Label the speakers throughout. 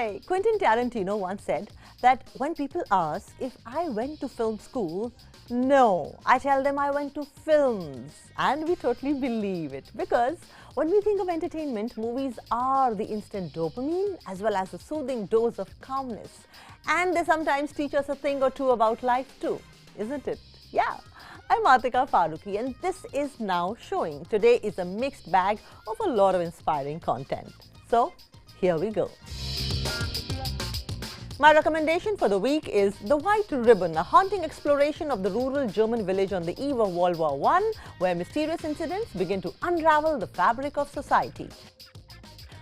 Speaker 1: Hi! Quentin Tarantino once said that when people ask if I went to film school, no, I tell them I went to films. And we totally believe it because when we think of entertainment, movies are the instant dopamine as well as a soothing dose of calmness. And they sometimes teach us a thing or two about life too, isn't it? Yeah. I'm Atika Farooqui and this is Now Showing. Today is a mixed bag of a lot of inspiring content. So, here we go. My recommendation for the week is The White Ribbon, a haunting exploration of the rural German village on the eve of World War I, where mysterious incidents begin to unravel the fabric of society.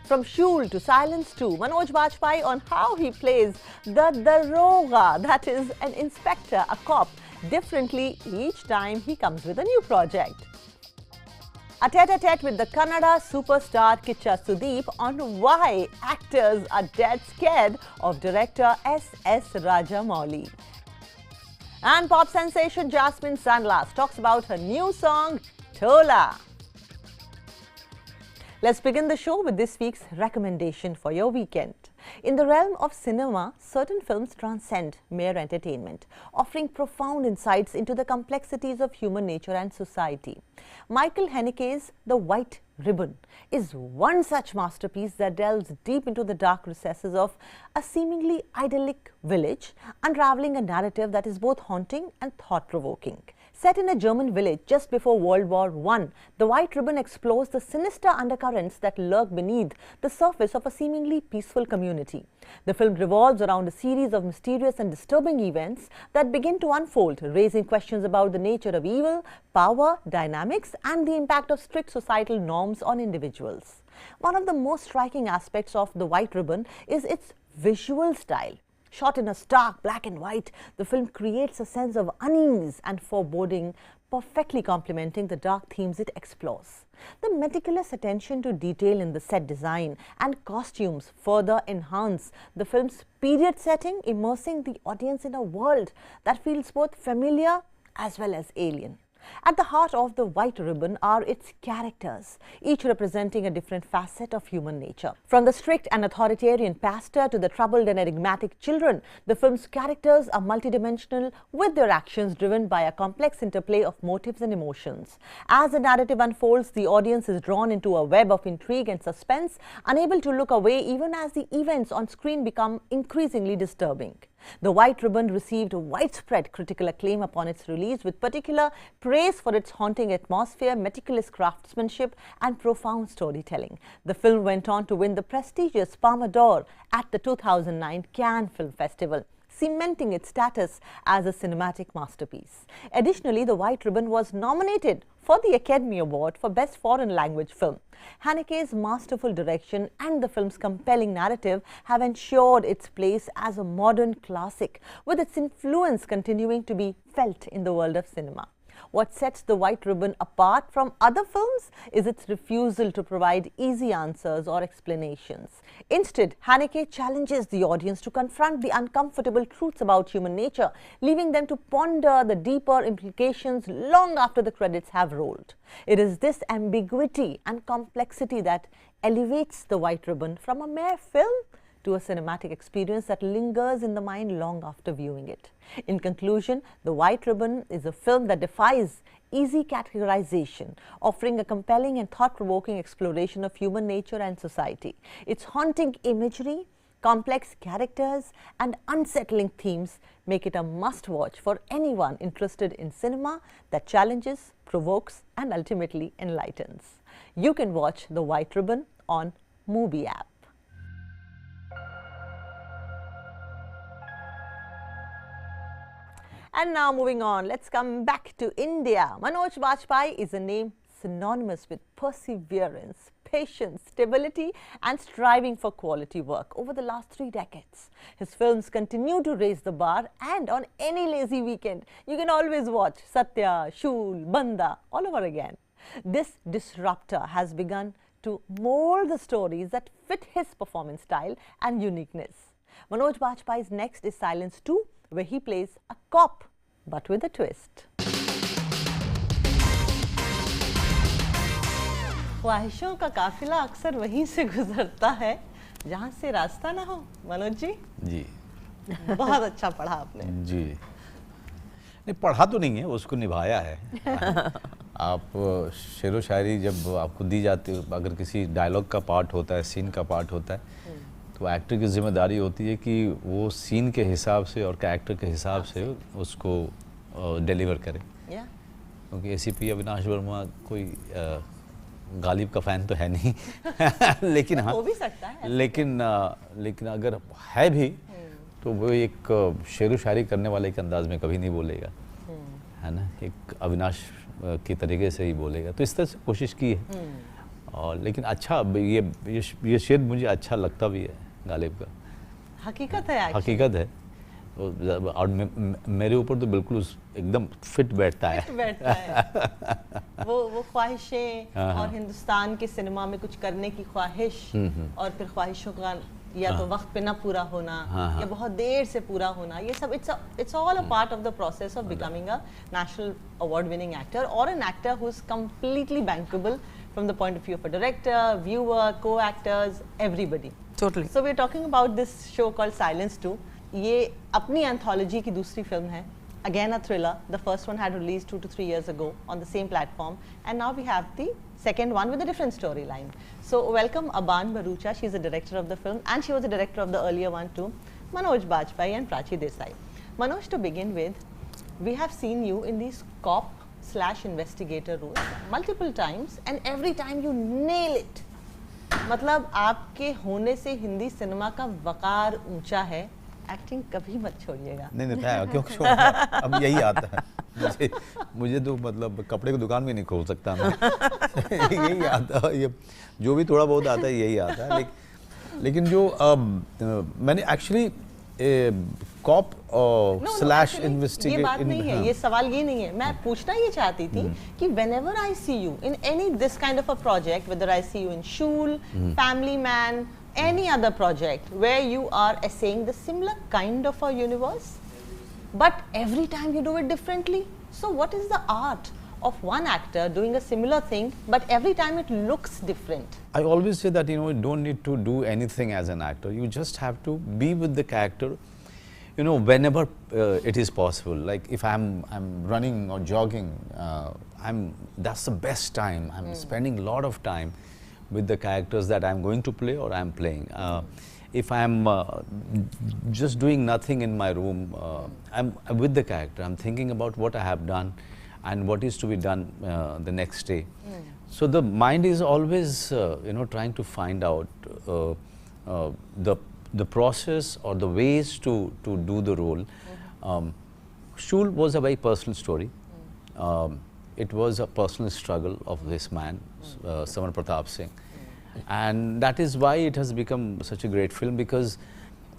Speaker 1: From Shul to Silence to Manoj Bajpayee on how he plays the Daroga, that is an inspector, a cop, differently each time he comes with a new project. A tete-a-tete with the Kannada superstar Kichcha Sudeep on why actors are dead scared of director SS Rajamouli. And pop sensation Jasmine Sandlas talks about her new song, Tola. Let's begin the show with this week's recommendation for your weekend. In the realm of cinema, certain films transcend mere entertainment, offering profound insights into the complexities of human nature and society. Michael Heneke's The White Ribbon is one such masterpiece that delves deep into the dark recesses of a seemingly idyllic village, unraveling a narrative that is both haunting and thought-provoking. Set in a German village just before World War I, The White Ribbon explores the sinister undercurrents that lurk beneath the surface of a seemingly peaceful community. The film revolves around a series of mysterious and disturbing events that begin to unfold, raising questions about the nature of evil, power, dynamics, and the impact of strict societal norms on individuals. One of the most striking aspects of The White Ribbon is its visual style. Shot in a stark black and white, the film creates a sense of unease and foreboding, perfectly complementing the dark themes it explores. The meticulous attention to detail in the set design and costumes further enhance the film's period setting, immersing the audience in a world that feels both familiar as well as alien. At the heart of The White Ribbon are its characters, each representing a different facet of human nature. From the strict and authoritarian pastor to the troubled and enigmatic children, the film's characters are multidimensional, with their actions driven by a complex interplay of motives and emotions. As the narrative unfolds, the audience is drawn into a web of intrigue and suspense, unable to look away even as the events on screen become increasingly disturbing. The White Ribbon received widespread critical acclaim upon its release, with particular praise for its haunting atmosphere, meticulous craftsmanship, and profound storytelling. The film went on to win the prestigious Palme d'Or at the 2009 Cannes Film Festival, cementing its status as a cinematic masterpiece. Additionally, The White Ribbon was nominated for the Academy Award for Best Foreign Language Film. Heneke's masterful direction and the film's compelling narrative have ensured its place as a modern classic, with its influence continuing to be felt in the world of cinema. What sets The White Ribbon apart from other films is its refusal to provide easy answers or explanations. Instead, Heneke challenges the audience to confront the uncomfortable truths about human nature, leaving them to ponder the deeper implications long after the credits have rolled. It is this ambiguity and complexity that elevates The White Ribbon from a mere film to a cinematic experience that lingers in the mind long after viewing it. In conclusion, The White Ribbon is a film that defies easy categorization, offering a compelling and thought-provoking exploration of human nature and society. Its haunting imagery, complex characters, and unsettling themes make it a must-watch for anyone interested in cinema that challenges, provokes, and ultimately enlightens. You can watch The White Ribbon on Mubi app. And now moving on, let's come back to India. Manoj Bajpayee is a name synonymous with perseverance, patience, stability, and striving for quality work over the last 3 decades. His films continue to raise the bar, and on any lazy weekend, you can always watch Satya, Shul, Banda all over again. This disruptor has begun to mold the stories that fit his performance style and uniqueness. Manoj Bajpayee's next is Silence 2, where he plays a cop, but with a twist. ख्वाहिशों का काफिला अक्सर वहीं से गुजरता है जहाँ से रास्ता ना हो। मनोज जी
Speaker 2: जी
Speaker 1: बहुत अच्छा पढ़ा आपने।
Speaker 2: जी नहीं, पढ़ा तो नहीं है, उसको निभाया है। आप शेरो शायरी जब आपको दी जाती है, अगर किसी डायलॉग का पार्ट होता है, सीन का पार्ट होता है, तो एक्टर की जिम्मेदारी होती है कि वो सीन के हिसाब से और कैरेक्टर के हिसाब से उसको डिलीवर करे। क्योंकि एसीपी अविनाश वर्मा कोई गालिब का फ़ैन तो है नहीं लेकिन हाँ,
Speaker 1: हो भी सकता है,
Speaker 2: लेकिन अगर है भी तो वो एक शेरो शायरी करने वाले के अंदाज में कभी नहीं बोलेगा, है ना, एक अविनाश के तरीके से ही बोलेगा। तो इस तरह से कोशिश की है। और लेकिन अच्छा, ये शेर मुझे अच्छा लगता भी है गालिब का।
Speaker 1: हकीकत है,
Speaker 2: हकीकत है। और मेरे ऊपर तो बिल्कुल एकदम फिट बैठता है।
Speaker 1: वो ख्वाहिशें और हिंदुस्तान के सिनेमा में कुछ करने की ख्वाहिश और फिर ख्वाहिशों का या तो वक्त पे ना पूरा होना या बहुत देर से पूरा होना, ये सब it's all a part of the process of becoming a national award winning actor और an actor who is completely bankable from the point of view of a director, viewer, co-actors, everybody.
Speaker 3: Totally.
Speaker 1: So we're talking about this show called Silence 2. ये अपनी anthology की दूसरी film है. Again a thriller. The first one had released 2 to 3 years ago on the same platform, and now we have the second one with a different storyline. So welcome Aban Bharucha. She's the director of the film, and she was the director of the earlier one too. Manoj Bajpayee and Prachi Desai. Manoj, to begin with, we have seen you in these cop/investigator roles multiple times, and every time you nail it. मतलब आपके होने से Hindi cinema का वकार ऊंचा है। Acting कभी मत छोड़िएगा।
Speaker 2: नहीं था, क्यों छोड़, अब यही आता है मुझे तो मतलब कपड़े की दुकान भी नहीं खोल सकता मैं यही आता है, ये जो भी थोड़ा बहुत आता है यही आता है। लेकिन जो मैंने एक्चुअली कॉप स्लैश इन्वेस्टिगेट,
Speaker 1: ये बात नहीं है, ये सवाल ये नहीं है। मैं पूछना ये चाहती थी कि whenever I see you in any this kind of a project, whether I see you in Shul, Family Man, any other project where you are essaying the similar kind of a universe, but every time you do it differently. So what is the art of one actor doing a similar thing, but every time it looks different?
Speaker 2: I always say that, you don't need to do anything as an actor. You just have to be with the character, whenever it is possible. Like if I'm running or jogging, that's the best time. I'm spending a lot of time with the characters that I'm going to play or I'm playing. If I'm just doing nothing in my room, I'm with the character. I'm thinking about what I have done and what is to be done the next day. So the mind is always, trying to find out the process or the ways to do the role. Shul was a very personal story. It was a personal struggle of this man, Samar Pratap Singh. And that is why it has become such a great film, because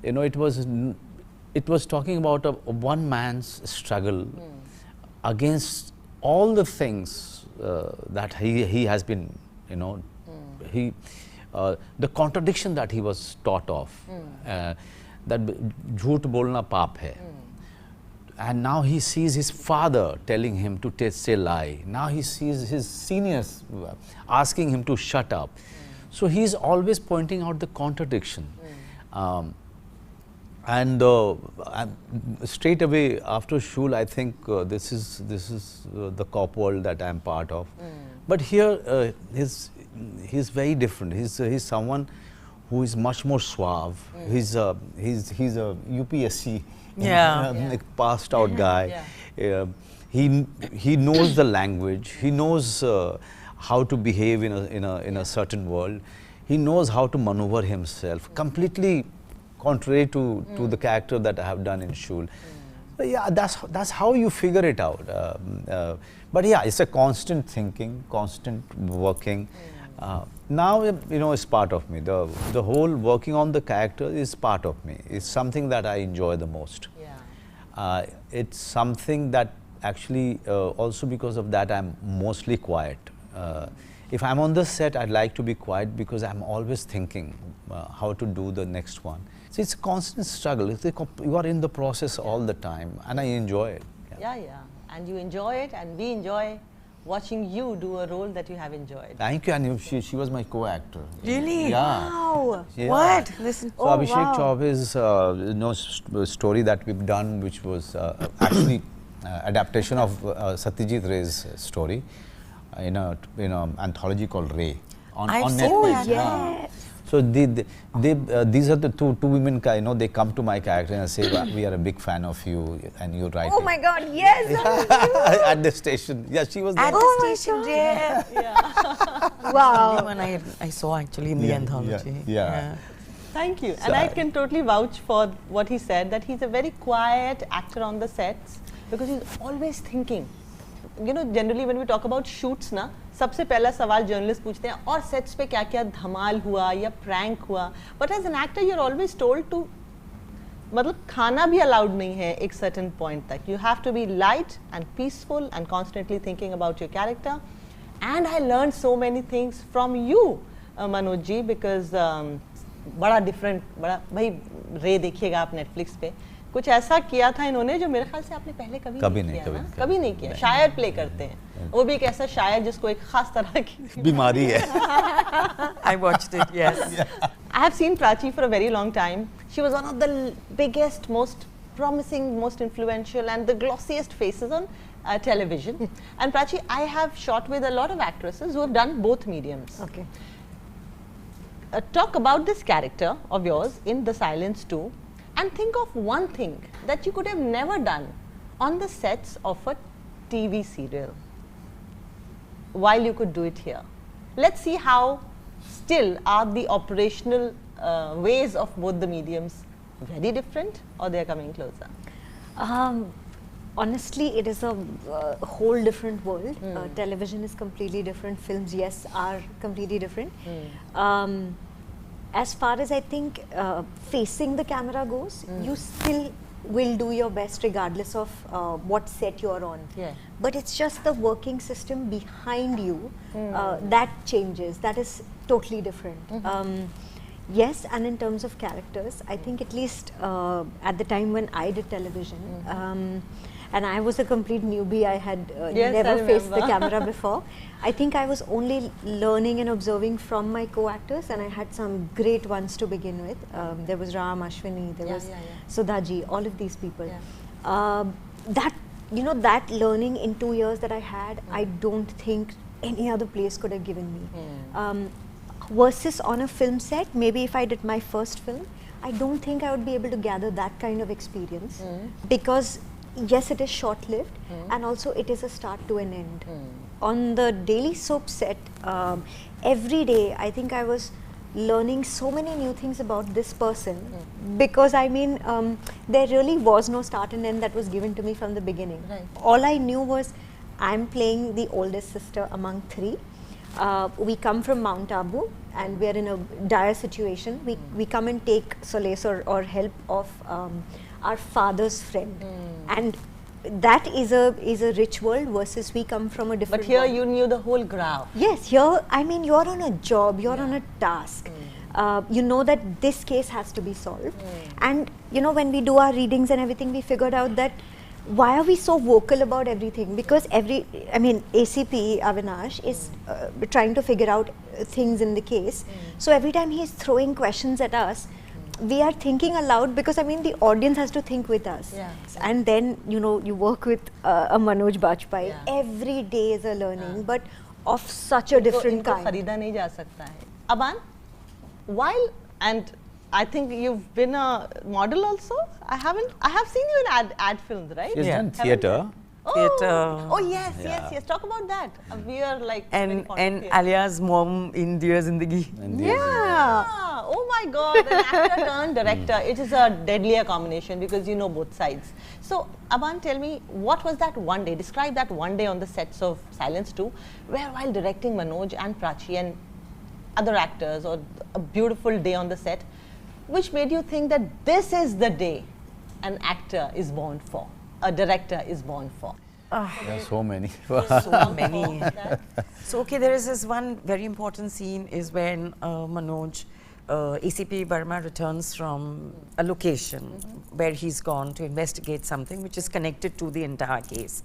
Speaker 2: it was talking about a one man's struggle against all the things that he has been, the contradiction that he was taught of, that jhoot bolna paap hai. And now he sees his father telling him to say lie. Now he sees his seniors asking him to shut up. So he is always pointing out the contradiction. And straight away after Shul, I think this is the cop world that I am part of. But here he's very different. He's someone who is much more suave. He's a UPSC passed out guy. He knows the language. He knows how to behave in a certain world. He knows how to maneuver himself, completely contrary to the character that I have done in Shul. So yeah, that's how you figure it out. But yeah, it's a constant thinking, constant working. Now it's part of me. The whole working on the character is part of me. It's something that I enjoy the most. It's something that actually also because of that I'm mostly quiet. If I'm on the set, I'd like to be quiet because I'm always thinking how to do the next one. So it's a constant struggle. You are in the process all the time, and I enjoy it.
Speaker 1: Yeah. And you enjoy it, and we enjoy watching you do a role that you have enjoyed.
Speaker 2: Thank you, and she was my co-actor.
Speaker 3: Really?
Speaker 2: Yeah.
Speaker 3: Wow.
Speaker 2: Yeah.
Speaker 3: What? Listen.
Speaker 2: So Abhishek Chaube's story that we've done, which was actually adaptation of Satyajit Ray's story in a anthology called Ray on
Speaker 3: I've seen
Speaker 2: Netflix.
Speaker 3: that.
Speaker 4: Yes.
Speaker 2: So these are the two women. They come to my character and say, "We are a big fan of you, and you're writing."
Speaker 4: Oh my God, yes.
Speaker 2: At the station. Yeah, she was
Speaker 3: At
Speaker 2: there.
Speaker 3: the station, yeah.
Speaker 4: Wow.
Speaker 3: The one I saw actually in the anthology.
Speaker 2: Yeah.
Speaker 1: Thank you. And I can totally vouch for what he said, that he's a very quiet actor on the sets because he's always thinking. You know, generally when we talk about shoots ना, सबसे पहला सवाल journalist पूछते हैं और sets पे क्या क्या धमाल हुआ या प्रैंक हुआ, but as an actor you are always told to, मतलब खाना भी अलाउड नहीं है एक सर्टेन पॉइंट तक. You have to be light and peaceful and constantly thinking about your character. And I learn so many things from you Manoj ji, because बड़ा different, बड़ा भाई रे देखिएगा आप नेटफ्लिक्स पे, कुछ ऐसा किया था इन्होंने जो मेरे ख्याल से आपने पहले कभी नहीं किया. शायर प्ले करते हैं, वो भी एक ऐसा शायर जिसको एक खास तरह की
Speaker 2: बीमारी है.
Speaker 3: I watched it, yes.
Speaker 1: I have seen Prachi for a very long time. She was one of the biggest, most promising, most influential and the glossiest faces on television. And Prachi, I have shot with a lot of actresses who have done both mediums.
Speaker 4: Okay.
Speaker 1: Talk about this character of yours in The Silence 2 and think of one thing that you could have never done on the sets of a TV serial while you could do it here. Let's see how still are the operational ways of both the mediums very different or they are coming closer.
Speaker 4: Honestly, it is a whole different world. Television is completely different. Films, yes, are completely different. As far as I think facing the camera goes, you still will do your best regardless of what set you're on.
Speaker 1: Yeah.
Speaker 4: But it's just the working system behind you that changes. That is totally different. Yes, and in terms of characters, I think at least at the time when I did television, and I was a complete newbie, I had
Speaker 1: Yes, I
Speaker 4: never faced the
Speaker 1: remember.
Speaker 4: camera before. I think I was only learning and observing from my co-actors, and I had some great ones to begin with. There was Ram, Ashwini, there was Sudhaji, all of these people. That, you know, that learning in 2 years that I had, I don't think any other place could have given me. Versus on a film set, maybe if I did my first film, I don't think I would be able to gather that kind of experience because yes, it is short-lived and also it is a start to an end. On the daily soap set, every day I think I was learning so many new things about this person because I mean there really was no start and end that was given to me from the beginning.
Speaker 1: Right.
Speaker 4: All I knew was I'm playing the oldest sister among three. We come from Mount Abu and we are in a dire situation. We come and take solace or help of our father's friend, and that is a rich world versus we come from a different
Speaker 1: But here
Speaker 4: world.
Speaker 1: you knew the whole graph.
Speaker 4: Yes, here I mean you're on a job, you're on a task. You know that this case has to be solved, and you know when we do our readings and everything, we figured out that why are we so vocal about everything? Because ACP Avinash is trying to figure out things in the case. So every time he's throwing questions at us, we are thinking aloud because I mean the audience has to think with us.
Speaker 1: Yeah.
Speaker 4: And then you know you work with a Manoj Bajpayee.
Speaker 1: Yeah.
Speaker 4: Every day is a learning, but of such a different
Speaker 1: इनको
Speaker 4: kind.
Speaker 1: खरीदा नहीं जा सकता है. Aban, while and I think you've been a model also. I have seen you in ad films, right?
Speaker 2: She's
Speaker 3: Yeah.
Speaker 2: done theatre.
Speaker 1: Oh yes. Talk about that. We are like very fond of
Speaker 3: And
Speaker 1: theatre.
Speaker 3: Alia's mom in Dear Zindagi.
Speaker 2: And
Speaker 1: Ah, oh my God, an actor turned director. It is a deadlier combination because you know both sides. So, Aban, tell me, what was that one day? Describe that one day on the sets of Silence 2, where while directing Manoj and Prachi and other actors, or a beautiful day on the set, which made you think that this is the day an actor is born for, a director is born for?
Speaker 2: There are so many.
Speaker 3: So many. So okay, there is this one very important scene is when Manoj, ACP Burma returns from a location where he's gone to investigate something which is connected to the entire case.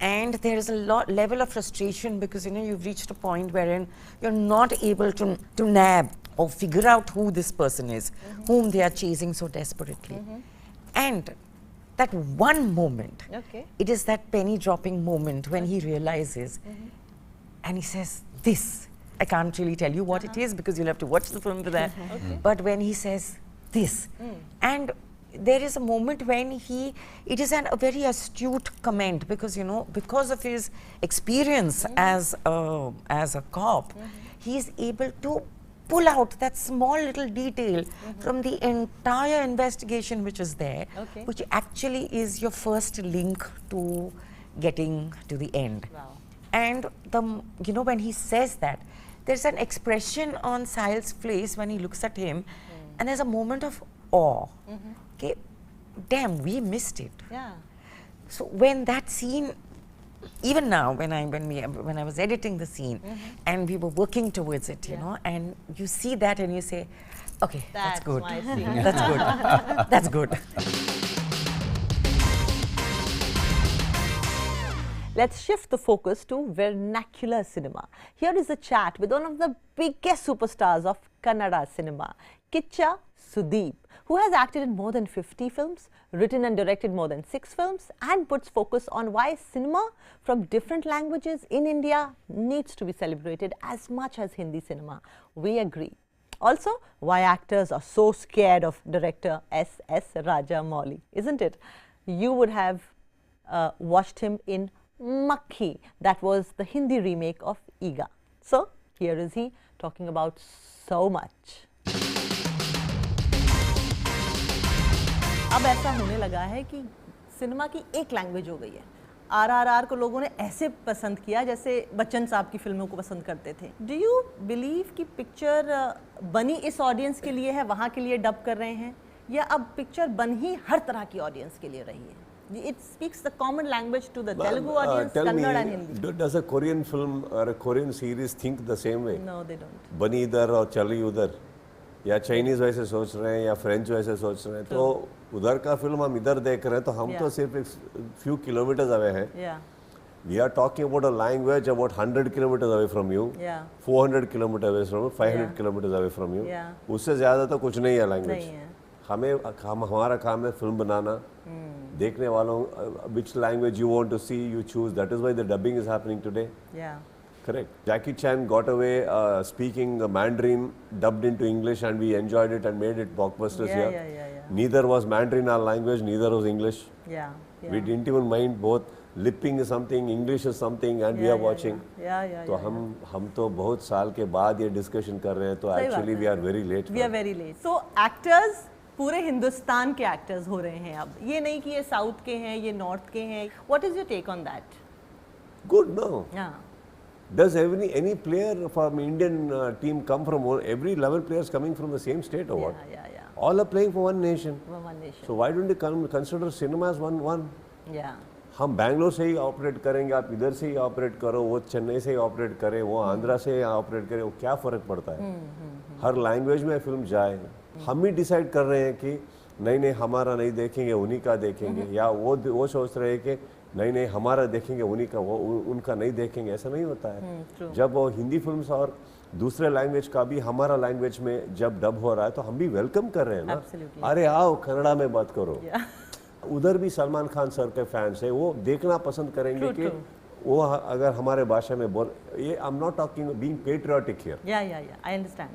Speaker 3: And there is a level of frustration because, you know, you've reached a point wherein you're not able to nab or figure out who this person is, whom they are chasing so desperately. And that one moment, it is that penny dropping moment when he realizes and he says, this. I can't really tell you what it is because you'll have to watch the film for that. But when he says this, and there is a moment when it is a very astute comment because, you know, because of his experience as a cop, he is able to pull out that small little detail from the entire investigation which is there, which actually is your first link to getting to the end. And you know, when he says that, there's an expression on Sahil's face when he looks at him, and there's a moment of awe. Okay, damn, we missed it. So when that scene, even now, when I was editing the scene, and we were working towards it, you know, and you see that and you say, okay, that's good. That's good. That's good.
Speaker 1: Let's shift the focus to vernacular cinema. Here is a chat with one of the biggest superstars of Kannada cinema, Kichcha Sudeep, who has acted in more than 50 films, written and directed more than 6 films, and puts focus on why cinema from different languages in India needs to be celebrated as much as Hindi cinema. We agree. Also, why actors are so scared of director SS Rajamouli, isn't it? You would have watched him in Makhi, that was the Hindi remake of Iga. So, here is he talking about so much. अब ऐसा होने लगा है कि cinema की एक language हो गई है। RRR को लोगों ने ऐसे पसंद किया जैसे बच्चन साहब की फिल्मों को पसंद करते थे। Do you believe कि पिक्चर बनी इस ऑडियंस के लिए है, वहाँ के लिए डब कर रहे हैं, या अब पिक्चर बन ही हर तरह की ऑडियंस के लिए रही है? It speaks the common language to the Telugu audience, Kannada and Hindi.
Speaker 5: Does a Korean film or a Korean series think the same way?
Speaker 1: No, they don't.
Speaker 5: बनी इधर और चली उधर, या चाइनीज वैसे सोच रहे हैं या फ्रेंच वैसे सोच रहे हैं, तो उधर का फिल्म हम इधर देख रहे हैं तो हम तो सिर्फ एक few kilometers away हैं. We are talking about a language about 100 kilometers away from you, 400 kilometers away from you, 500 kilometers away from you. उससे ज़्यादा तो कुछ नहीं है language. हमारा काम है फिल्म बनाना, देखने वालों which language you want to see, you choose. That is why the dubbing is happening today. Correct. Jackie Chan got away speaking Mandarin, dubbed into English, and we enjoyed it and made it blockbusters here. Neither was Mandarin our language, neither was English. We didn't even mind both. Lipping is something, English is something, and we are watching. तो हम तो बहुत साल के बाद ये discussion कर रहे हैं, तो actually we are very late.
Speaker 1: We are very late. So actors पूरे हिंदुस्तान के एक्टर्स हो रहे हैं अब, ये नहीं कि ये साउथ के हैं, ये नॉर्थ के हैं. What is your take on that?
Speaker 5: Good, no. Does any player from Indian team come from every level players coming from the same state or what? All are playing for one nation. So why don't you consider cinema as one? हम बैंगलोर से ही operate करेंगे, आप इधर से ही operate करो, वो चेन्नई से ही operate करे, वो आंध्रा से ऑपरेट करे, वो क्या फ़र्क पड़ता है? हर लैंग्वेज में फिल्म जाए. हम ही डिसाइड कर रहे हैं कि नहीं हमारा नहीं देखेंगे, उन्हीं का देखेंगे, या वो सोच रहे हैं कि नहीं हमारा देखेंगे, उन्हीं का, वो उनका नहीं देखेंगे. ऐसा नहीं होता है. जब वो हिंदी फिल्म्स और दूसरे लैंग्वेज का भी हमारा लैंग्वेज में जब डब हो रहा है तो हम भी वेलकम कर रहे हैं ना. अरे आओ कन्नड़ा में बात करो. उधर भी सलमान खान सर के फैंस है, वो देखना पसंद करेंगे कि वो अगर हमारे भाषा में बोल. ये I am not talking being patriotic here.
Speaker 1: I understand.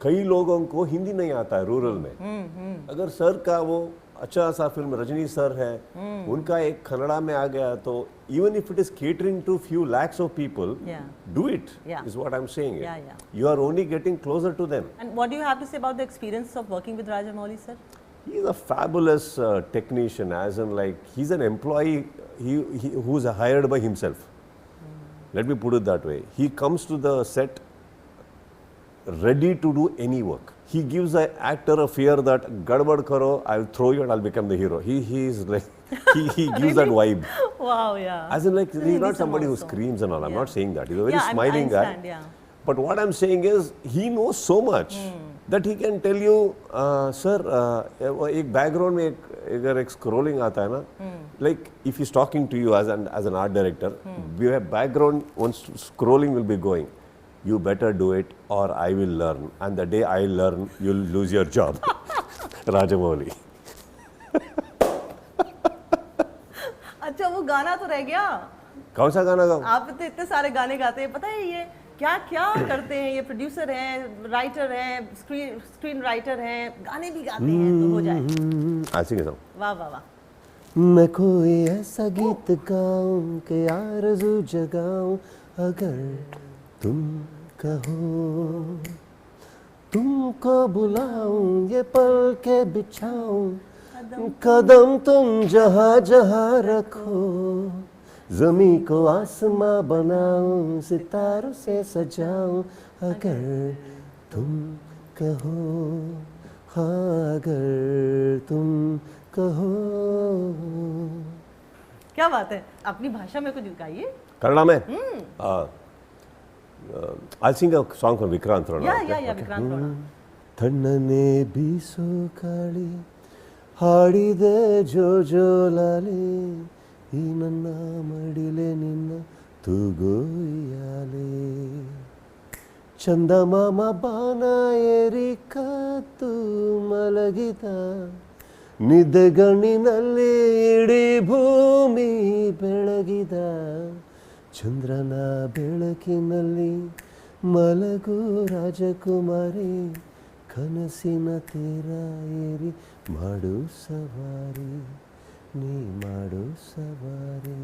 Speaker 5: कई लोगों को हिंदी नहीं आता है रूरल में. अगर सर का वो अच्छा सा फिल्म रजनी सर है, उनका एक कन्नड़ा में आ गया, तो even if it is catering to few lakhs of people, do it, is what I'm saying. You are only getting closer to them.
Speaker 1: And what do you have to say about the experience of working with Rajamouli sir?
Speaker 5: He's a fabulous technician, as in like he's an employee who's hired by himself. Let me put it that way. He comes to the set ready to do any work. He gives the actor a fear that gadbad karo, I'll throw you and I'll become the hero. He is like he gives that vibe.
Speaker 1: Wow,
Speaker 5: As in like he's not somebody who screams and all. I'm not saying that. He's a very smiling guy. But what I'm saying is he knows so much. that he can tell you, sir, एक background में अगर एक scrolling आता है ना, like if he's talking to you as an art director, we have background, once scrolling will be going, you better do it or I will learn, and the day I learn, you'll lose your job. Rajamouli.
Speaker 1: अच्छा वो गाना तो रह गया.
Speaker 5: कौन सा गाना गाऊं?
Speaker 1: आप तो इतने सारे गाने गाते हैं, पता है ये क्या क्या करते हैं, ये प्रोड्यूसर हैं, राइटर हैं, स्क्रीन राइटर हैं, गाने भी गाते हैं, तो हो जाए.
Speaker 5: ऐसे कैसा?
Speaker 1: वाह वाह वाह.
Speaker 5: मैं कोई ऐसा गीत गाऊं कि आरज़ू जगाऊं, अगर तुम कहो, तुमको बुलाऊं, ये पल के बिछाऊं, कदम तुम जहाँ जहाँ रखो, ज़मीं को आसमां बनाऊं, सितारों से सजाऊं, अगर तुम कहो, हाँ अगर तुम कहो.
Speaker 1: क्या बात है, अपनी भाषा में कुछ गाइए.
Speaker 5: कन्नड़ा में? I'll sing a song from Vikrant Rona.
Speaker 1: Yeah, Vikrant Rona.
Speaker 5: ಥಣ್ಣನೆ ಬೀಸೋ ಗಾಳಿ ಹಾಡಿದೆ ಜೋಜೋಲಾಲಿ, ಈ ನನ್ನ ಮಡಿಲೆ ನಿನ್ನ ತೂಗೋಯಾಲೆ, ಚಂದಮಾಮ ಬಾನ ಏರಿ ಕತ್ತು ಮಲಗಿದ, ನಿದ್ದೆಗಣ್ಣಿನಲ್ಲಿ ಇಡೀ ಭೂಮಿ ಬೆಳಗಿದ, ಚಂದ್ರನ ಬೆಳಕಿನಲ್ಲಿ ಮಲಗು ರಾಜಕುಮಾರಿ, ಕನಸಿನ ತೀರ ಏರಿ ಮಾಡು ಸವಾರಿ, ನೀ ಮಾಡು ಸವಾರಿ.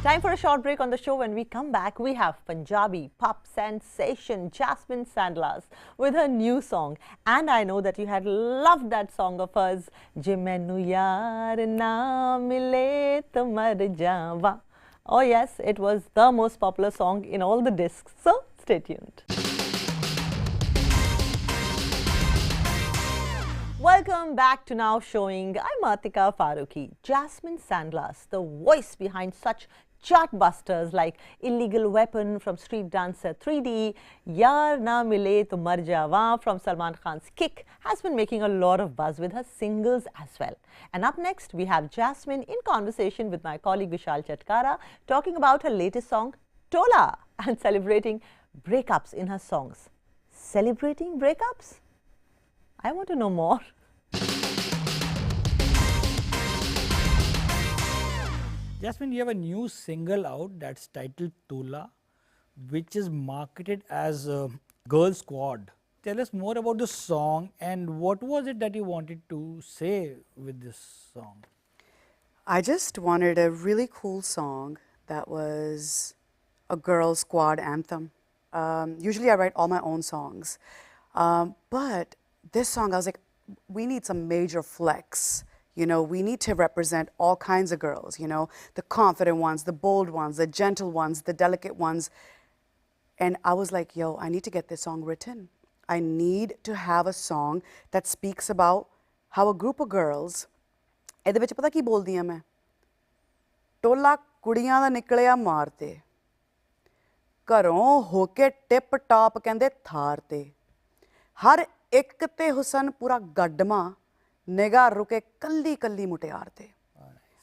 Speaker 1: Time for a short break on the show. When we come back, we have Punjabi pop sensation Jasmine Sandlas with her new song. And I know that you had loved that song of hers, Je mainu yaar na mile to mar jawa. Oh yes, it was the most popular song in all the discs. So stay tuned. Welcome back to Now Showing. I'm Atika Farooqui. Jasmine Sandlas, the voice behind such chartbusters like Illegal Weapon from Street Dancer 3D, Yaar Na Mile To Mar Jawa from Salman Khan's Kick, has been making a lot of buzz with her singles as well. And up next, we have Jasmine in conversation with my colleague Vishal Chatkara, talking about her latest song, Tola, and celebrating breakups in her songs. Celebrating breakups? I want to know more.
Speaker 6: Jasmine, you have a new single out that's titled Tola, which is marketed as a girl squad. Tell us more about the song and what was it that you wanted to say with this song?
Speaker 7: I just wanted a really cool song that was a girl squad anthem. Usually I write all my own songs, but this song I was like, we need some major flex. You know, we need to represent all kinds of girls, you know, the confident ones, the bold ones, the gentle ones, the delicate ones. And I was like, yo, I need to get this song written. I need to have a song that speaks about how a group of girls, ਇਹਦੇ ਵਿੱਚ ਪਤਾ ਕੀ ਬੋਲਦੀ ਆ ਮੈਂ, ਟੋਲਾ ਕੁੜੀਆਂ ਦਾ ਨਿਕਲਿਆ ਮਾਰ ਤੇ, ਘਰੋਂ ਹੋ ਕੇ ਟਿਪ ਟਾਪ ਕਹਿੰਦੇ ਥਾਰ ਤੇ, ਹਰ ਇੱਕ ਤੇ ਹੁਸਨ ਪੂਰਾ ਗੱਡਮਾ, ਨਿਗਾਹ ਰੁਕੇ ਕੱਲੀ ਕੱਲੀ ਮੁਟਿਆਰ ਤੇ.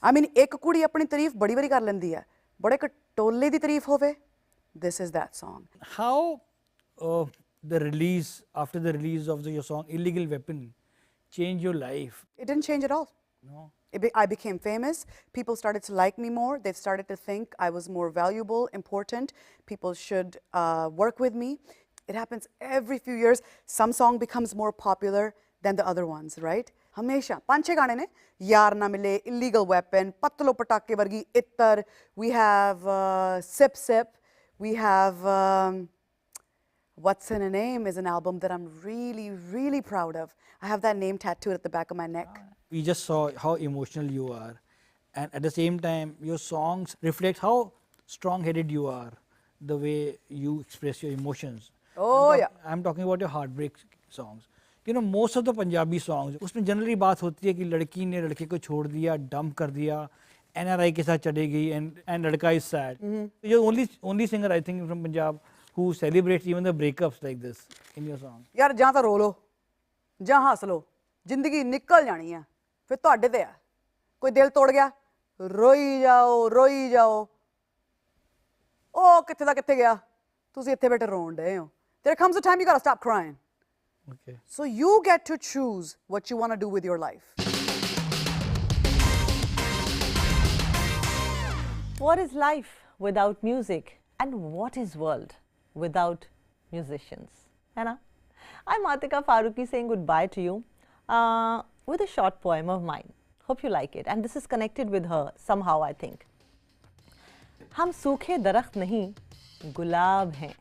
Speaker 7: I mean, ਇੱਕ ਕੁੜੀ ਆਪਣੀ ਤਾਰੀਫ ਬੜੀ ਵਾਰੀ ਕਰ ਲੈਂਦੀ ਹੈ, ਬੜੇ ਇੱਕ ਟੋਲੇ ਦੀ ਤਾਰੀਫ ਹੋਵੇ. This is that song.
Speaker 6: How the release, after the release of your song Illegal Weapon, changed your life?
Speaker 7: It didn't change at all.
Speaker 6: No.
Speaker 7: I became famous. People started to like me more. They started to think I was more valuable, important. People should work with me. It happens every few years. Some song becomes more popular than the other ones, right? हमेशा 5-6 गाने ने, यार ना मिले, Illegal Weapon, पत्तलो पटाके वर्गी Ittar, we have Sip Sip, we have What's in a Name is an album that I'm really, really proud of. I have that name tattooed at the back of my neck.
Speaker 6: We just saw how emotional you are, and at the same time your songs reflect how strong-headed you are, the way you express your emotions.
Speaker 7: Oh yeah.
Speaker 6: I'm talking about your heartbreak songs. You know, most of the Punjabi songs, उसमें generally बात होती है कि लड़की ने लड़के को छोड़ दिया, dump कर दिया, NRI के साथ चढ़ेगी and लड़का is sad. You're only singer I think from Punjab who celebrates even the breakups like this in your song.
Speaker 7: यार ਜਾਂ ਤਾਂ ਰੋ ਲਓ ਜਾਂ ਹੱਸ ਲਓ, ਜ਼ਿੰਦਗੀ ਨਿਕਲ ਜਾਣੀ ਆ, ਫਿਰ ਤੁਹਾਡੇ ਤੇ ਆ। ਕੋਈ ਦਿਲ ਤੋੜ ਗਿਆ, ਰੋਈ ਜਾਓ, ਉਹ ਕਿੱਥੇ ਦਾ ਕਿੱਥੇ ਗਿਆ, ਤੁਸੀਂ ਇੱਥੇ ਬੈਠੇ ਰੋਣ ਡਏ ਹੋ। There comes a time you gotta stop crying.
Speaker 6: Okay.
Speaker 7: So you get to choose what you want to do with your life.
Speaker 1: What is life without music? And what is world without musicians? Hai na? I'm Atika Farooqui saying goodbye to you with a short poem of mine. Hope you like it. And this is connected with her somehow, I think. हम सूखे दरख्त नहीं, गुलाब हैं।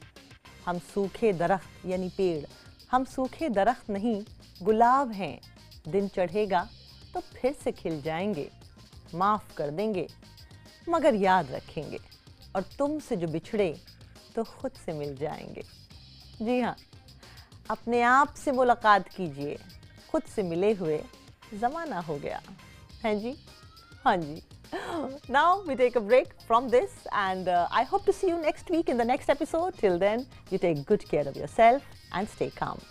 Speaker 1: हम सूखे दरख्त यानी पेड़, हम सूखे दरख्त नहीं, गुलाब हैं। दिन चढ़ेगा तो फिर से खिल जाएंगे, माफ़ कर देंगे मगर याद रखेंगे, और तुमसे जो बिछड़े तो खुद से मिल जाएंगे। जी हाँ, अपने आप से मुलाकात कीजिए, खुद से मिले हुए ज़माना हो गया। हैं जी? हाँ जी। Now we take a break from this, and I hope to see you next week in the next episode. Till then, you take good care of yourself and stay calm.